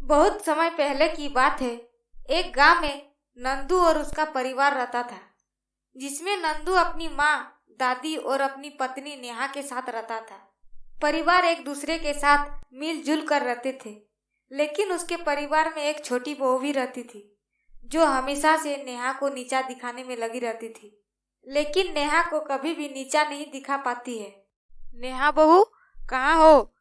बहुत समय पहले की बात है। एक गांव में नंदू और उसका परिवार रहता था, जिसमें नंदू अपनी माँ, दादी और अपनी पत्नी नेहा के साथ रहता था। परिवार एक दूसरे के साथ मिलजुल कर रहते थे, लेकिन उसके परिवार में एक छोटी बहू भी रहती थी, जो हमेशा से नेहा को नीचा दिखाने में लगी रहती थी, लेकिन नेहा को कभी भी नीचा नहीं दिखा पाती है। नेहा बहू, कहाँ हो?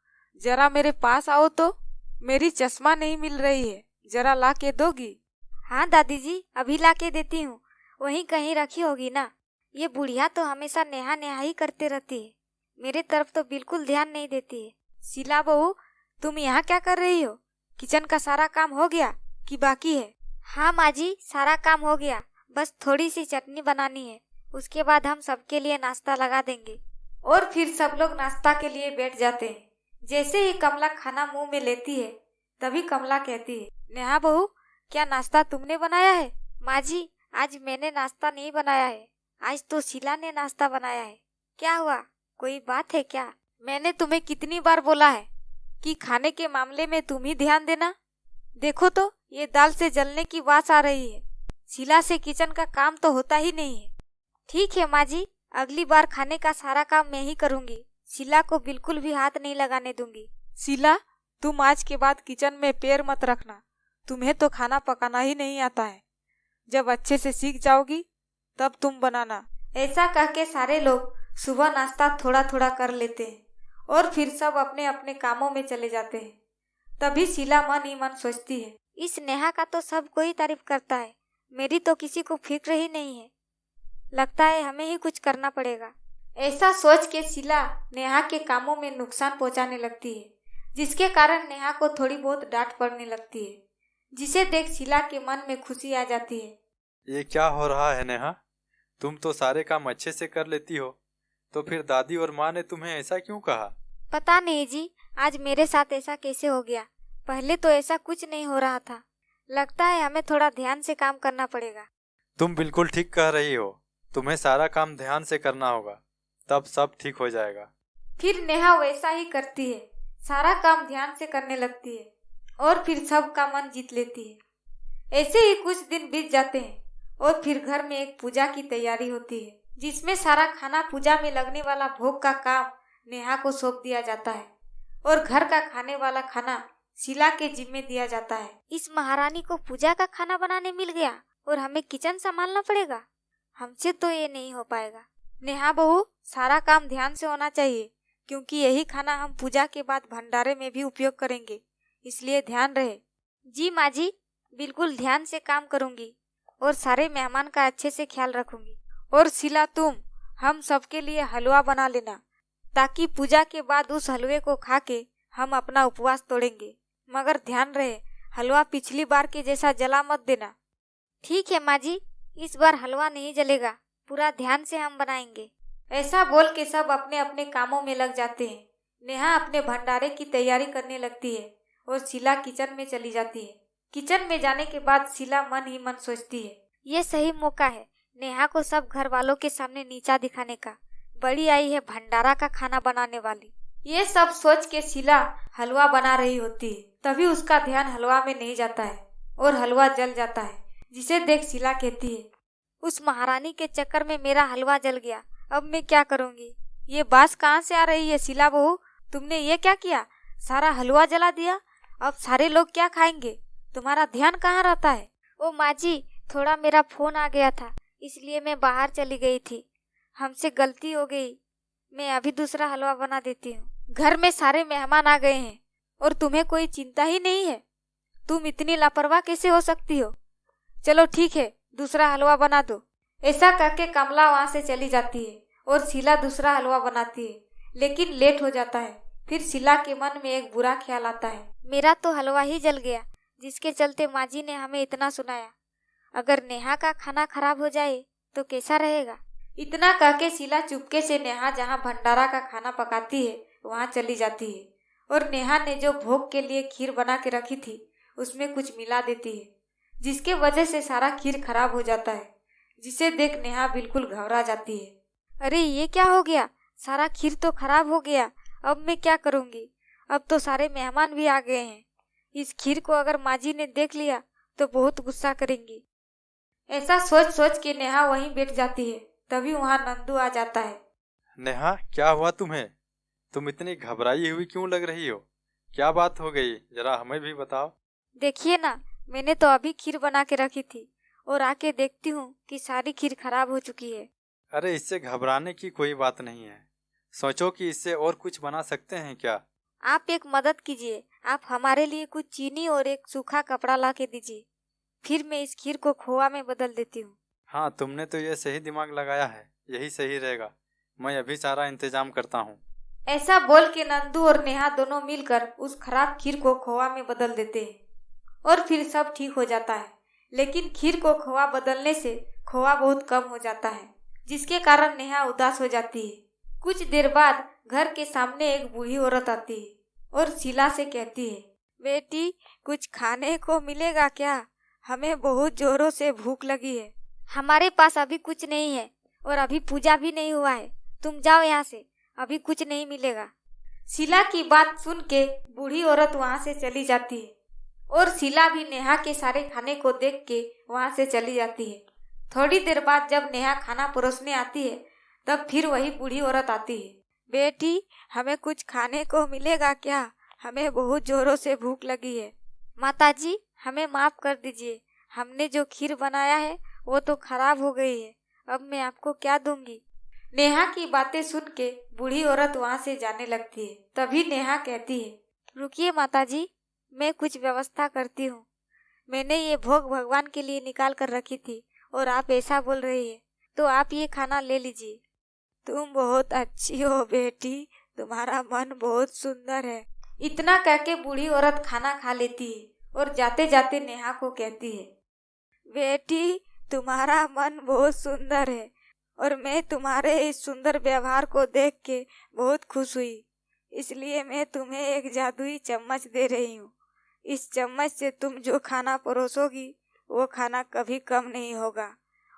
जरा मेरे पास आओ तो। मेरी चश्मा नहीं मिल रही है, जरा ला के दोगी? हाँ दादी जी, अभी ला के देती हूँ। वहीं कहीं रखी होगी ना। ये बुढ़िया तो हमेशा नेहा नेहा ही करते रहती है, मेरे तरफ तो बिल्कुल ध्यान नहीं देती है। शीला बहू, तुम यहाँ क्या कर रही हो? किचन का सारा काम हो गया कि बाकी है? हाँ माँ जी, सारा काम हो गया, बस थोड़ी सी चटनी बनानी है, उसके बाद हम सबके लिए नाश्ता लगा देंगे। और फिर सब लोग नाश्ता के लिए बैठ जाते हैं। जैसे ही कमला खाना मुंह में लेती है, तभी कमला कहती है, नेहा बहू, क्या नाश्ता तुमने बनाया है? माँ जी, आज मैंने नाश्ता नहीं बनाया है, आज तो शीला ने नाश्ता बनाया है। क्या हुआ, कोई बात है क्या? मैंने तुम्हें कितनी बार बोला है कि खाने के मामले में तुम ही ध्यान देना। देखो तो, ये दाल से जलने की वास आ रही है। शीला से किचन का काम तो होता ही नहीं है। ठीक है माँ जी, अगली बार खाने का सारा काम मैं ही करूँगी। शीला को बिल्कुल भी हाथ नहीं लगाने दूंगी। शीला, तुम आज के बाद किचन में पैर मत रखना। तुम्हें तो खाना पकाना ही नहीं आता है। जब अच्छे से सीख जाओगी तब तुम बनाना। ऐसा कह के सारे लोग सुबह नाश्ता थोड़ा थोड़ा कर लेते हैं और फिर सब अपने अपने कामों में चले जाते हैं। तभी शीला मन ही मन सोचती है, इस नेहा का तो सब कोई तारीफ करता है, मेरी तो किसी को फिक्र ही नहीं है। लगता है हमें ही कुछ करना पड़ेगा। ऐसा सोच के शीला नेहा के कामों में नुकसान पहुंचाने लगती है, जिसके कारण नेहा को थोड़ी बहुत डांट पड़ने लगती है, जिसे देख शीला के मन में खुशी आ जाती है। ये क्या हो रहा है नेहा? तुम तो सारे काम अच्छे से कर लेती हो, तो फिर दादी और माँ ने तुम्हें ऐसा क्यों कहा? पता नहीं जी, आज मेरे साथ ऐसा कैसे हो गया। पहले तो ऐसा कुछ नहीं हो रहा था। लगता है हमें थोड़ा ध्यान से काम करना पड़ेगा। तुम बिल्कुल ठीक कह रही हो। तुम्हें सारा काम ध्यान से करना होगा, तब सब ठीक हो जाएगा। फिर नेहा वैसा ही करती है, सारा काम ध्यान से करने लगती है और फिर सबका मन जीत लेती है। ऐसे ही कुछ दिन बीत जाते हैं और फिर घर में एक पूजा की तैयारी होती है, जिसमें सारा खाना पूजा में लगने वाला भोग का काम नेहा को सौंप दिया जाता है और घर का खाने वाला खाना शीला के जिम्मे दिया जाता है। इस महारानी को पूजा का खाना बनाने मिल गया और हमें किचन संभालना पड़ेगा। हमसे तो ये नहीं हो पाएगा। नेहा बहू, सारा काम ध्यान से होना चाहिए, क्योंकि यही खाना हम पूजा के बाद भंडारे में भी उपयोग करेंगे, इसलिए ध्यान रहे। जी माँ जी, बिल्कुल ध्यान से काम करूँगी और सारे मेहमान का अच्छे से ख्याल रखूंगी। और शीला, तुम हम सबके लिए हलवा बना लेना, ताकि पूजा के बाद उस हलवे को खा के हम अपना उपवास तोड़ेंगे। मगर ध्यान रहे, हलवा पिछली बार के जैसा जला मत देना। ठीक है माँ जी, इस बार हलवा नहीं जलेगा, पूरा ध्यान से हम बनाएंगे। ऐसा बोल के सब अपने अपने कामों में लग जाते हैं। नेहा अपने भंडारे की तैयारी करने लगती है और शीला किचन में चली जाती है। किचन में जाने के बाद शीला मन ही मन सोचती है, ये सही मौका है नेहा को सब घर वालों के सामने नीचा दिखाने का। बड़ी आई है भंडारा का खाना बनाने वाली। ये सब सोच के शीला हलवा बना रही होती है। तभी उसका ध्यान हलवा में नहीं जाता है और हलवा जल जाता है, जिसे देख शीला कहती है, उस महारानी के चक्कर में मेरा हलवा जल गया, अब मैं क्या करूँगी। ये बात कहाँ से आ रही है शीला बहू? तुमने ये क्या किया? सारा हलवा जला दिया। अब सारे लोग क्या खाएंगे? तुम्हारा ध्यान कहाँ रहता है? ओ माँ जी, थोड़ा मेरा फोन आ गया था, इसलिए मैं बाहर चली गई थी। हमसे गलती हो गई, मैं अभी दूसरा हलवा बना देती हूँ। घर में सारे मेहमान आ गए हैं और तुम्हें कोई चिंता ही नहीं है। तुम इतनी लापरवाह कैसे हो सकती हो? चलो ठीक है, दूसरा हलवा बना दो। ऐसा करके कमला वहाँ से चली जाती है और शीला दूसरा हलवा बनाती है, लेकिन लेट हो जाता है। फिर शीला के मन में एक बुरा ख्याल आता है, मेरा तो हलवा ही जल गया, जिसके चलते माँ जी ने हमें इतना सुनाया। अगर नेहा का खाना खराब हो जाए तो कैसा रहेगा। इतना कह के शीला चुपके से नेहा जहाँ भंडारा का खाना पकाती है वहाँ चली जाती है और नेहा ने जो भोग के लिए खीर बना के रखी थी उसमें कुछ मिला देती है, जिसके वजह से सारा खीर खराब हो जाता है, जिसे देख नेहा बिल्कुल घबरा जाती है। अरे ये क्या हो गया, सारा खीर तो खराब हो गया, अब मैं क्या करूँगी। अब तो सारे मेहमान भी आ गए हैं, इस खीर को अगर माँ जी ने देख लिया तो बहुत गुस्सा करेंगी। ऐसा सोच सोच के नेहा वहीं बैठ जाती है। तभी वहाँ नंदू आ जाता है। नेहा, क्या हुआ तुम्हें? तुम इतनी घबराई हुई क्यों लग रही हो? क्या बात हो गई, जरा हमें भी बताओ। देखिए ना, मैंने तो अभी खीर बना के रखी थी और आके देखती हूँ कि सारी खीर खराब हो चुकी है। अरे इससे घबराने की कोई बात नहीं है। सोचो कि इससे और कुछ बना सकते हैं क्या। आप एक मदद कीजिए, आप हमारे लिए कुछ चीनी और एक सूखा कपड़ा ला के दीजिए, फिर मैं इस खीर को खोआ में बदल देती हूँ। हाँ, तुमने तो ये सही दिमाग लगाया है, यही सही रहेगा। मैं अभी सारा इंतजाम करता हूँ। ऐसा बोल के नंदू और नेहा दोनों मिलकर उस खराब खीर को खोआ में बदल देते हैं और फिर सब ठीक हो जाता है। लेकिन खीर को खोआ बदलने से खोआ बहुत कम हो जाता है, जिसके कारण नेहा उदास हो जाती है। कुछ देर बाद घर के सामने एक बूढ़ी औरत आती है और शीला से कहती है, बेटी, कुछ खाने को मिलेगा क्या? हमें बहुत जोरों से भूख लगी है। हमारे पास अभी कुछ नहीं है और अभी पूजा भी नहीं हुआ है। तुम जाओ यहाँ से, अभी कुछ नहीं मिलेगा। शीला की बात सुन के बूढ़ी औरत वहाँ से चली जाती है और शीला भी नेहा के सारे खाने को देख के वहाँ से चली जाती है। थोड़ी देर बाद जब नेहा खाना परोसने आती है तब फिर वही बूढ़ी औरत आती है। बेटी, हमें कुछ खाने को मिलेगा क्या? हमें बहुत जोरों से भूख लगी है। माताजी, हमें माफ कर दीजिए, हमने जो खीर बनाया है वो तो खराब हो गई है। अब मैं आपको क्या दूंगी? नेहा की बातें सुन के बूढ़ी औरत वहाँ से जाने लगती है। तभी नेहा कहती है, रुकिए माताजी, मैं कुछ व्यवस्था करती हूँ। मैंने ये भोग भगवान के लिए निकाल कर रखी थी और आप ऐसा बोल रही है, तो आप ये खाना ले लीजिए। तुम बहुत अच्छी हो बेटी, तुम्हारा मन बहुत सुंदर है। इतना कह के बूढ़ी औरत खाना खा लेती है और जाते जाते नेहा को कहती है, बेटी, तुम्हारा मन बहुत सुंदर है और मैं तुम्हारे इस सुंदर व्यवहार को देख के बहुत खुश हुई, इसलिए मैं तुम्हें एक जादुई चम्मच दे रही हूँ। इस चम्मच से तुम जो खाना परोसोगी वो खाना कभी कम नहीं होगा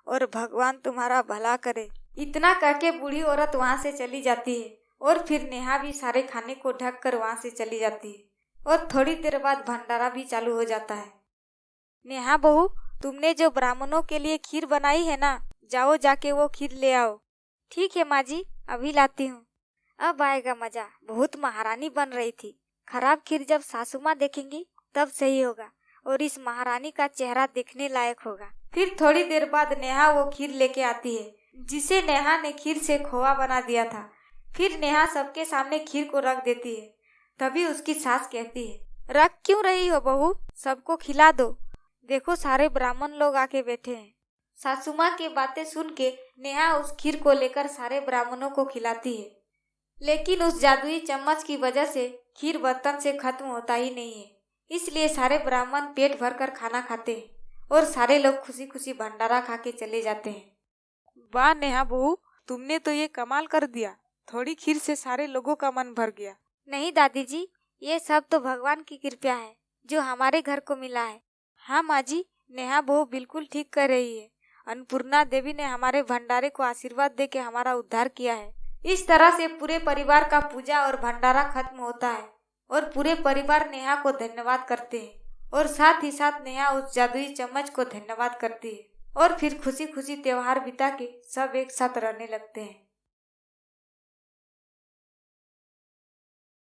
और भगवान तुम्हारा भला करे। इतना कह के बूढ़ी औरत वहाँ से चली जाती है और फिर नेहा भी सारे खाने को ढक कर वहाँ से चली जाती है और थोड़ी देर बाद भंडारा भी चालू हो जाता है। नेहा बहू, तुमने जो ब्राह्मणों के लिए खीर बनाई है ना, जाओ जाके वो खीर ले आओ। ठीक है माँ जी, अभी लाती हूँ। अब आएगा मजा, बहुत महारानी बन रही थी। खराब खीर जब सासू माँ देखेंगी तब सही होगा और इस महारानी का चेहरा देखने लायक होगा। फिर थोड़ी देर बाद नेहा वो खीर लेके आती है जिसे नेहा ने खीर से खोआ बना दिया था। फिर नेहा सबके सामने खीर को रख देती है। तभी उसकी सास कहती है, रख क्यों रही हो बहू, सबको खिला दो। देखो सारे ब्राह्मण लोग आके बैठे हैं। सासू माँ की बातें सुन के नेहा उस खीर को लेकर सारे ब्राह्मणों को खिलाती है। लेकिन उस जादुई चम्मच की वजह से खीर बर्तन से खत्म होता ही नहीं है। इसलिए सारे ब्राह्मण पेट भर कर खाना खाते हैं और सारे लोग खुशी खुशी भंडारा खा के चले जाते हैं। वाह नेहा बहू, तुमने तो ये कमाल कर दिया। थोड़ी खीर से सारे लोगों का मन भर गया। नहीं दादी जी, ये सब तो भगवान की कृपा है जो हमारे घर को मिला है। हाँ माँ जी, नेहा बहू बिल्कुल ठीक कर रही है। अन्नपूर्णा देवी ने हमारे भंडारे को आशीर्वाद दे के हमारा उद्धार किया है। इस तरह से पूरे परिवार का पूजा और भंडारा खत्म होता है और पूरे परिवार नेहा को धन्यवाद करते हैं और साथ ही साथ नेहा उस जादुई चम्मच को धन्यवाद करती है और फिर खुशी खुशी त्योहार बिता के सब एक साथ रहने लगते हैं।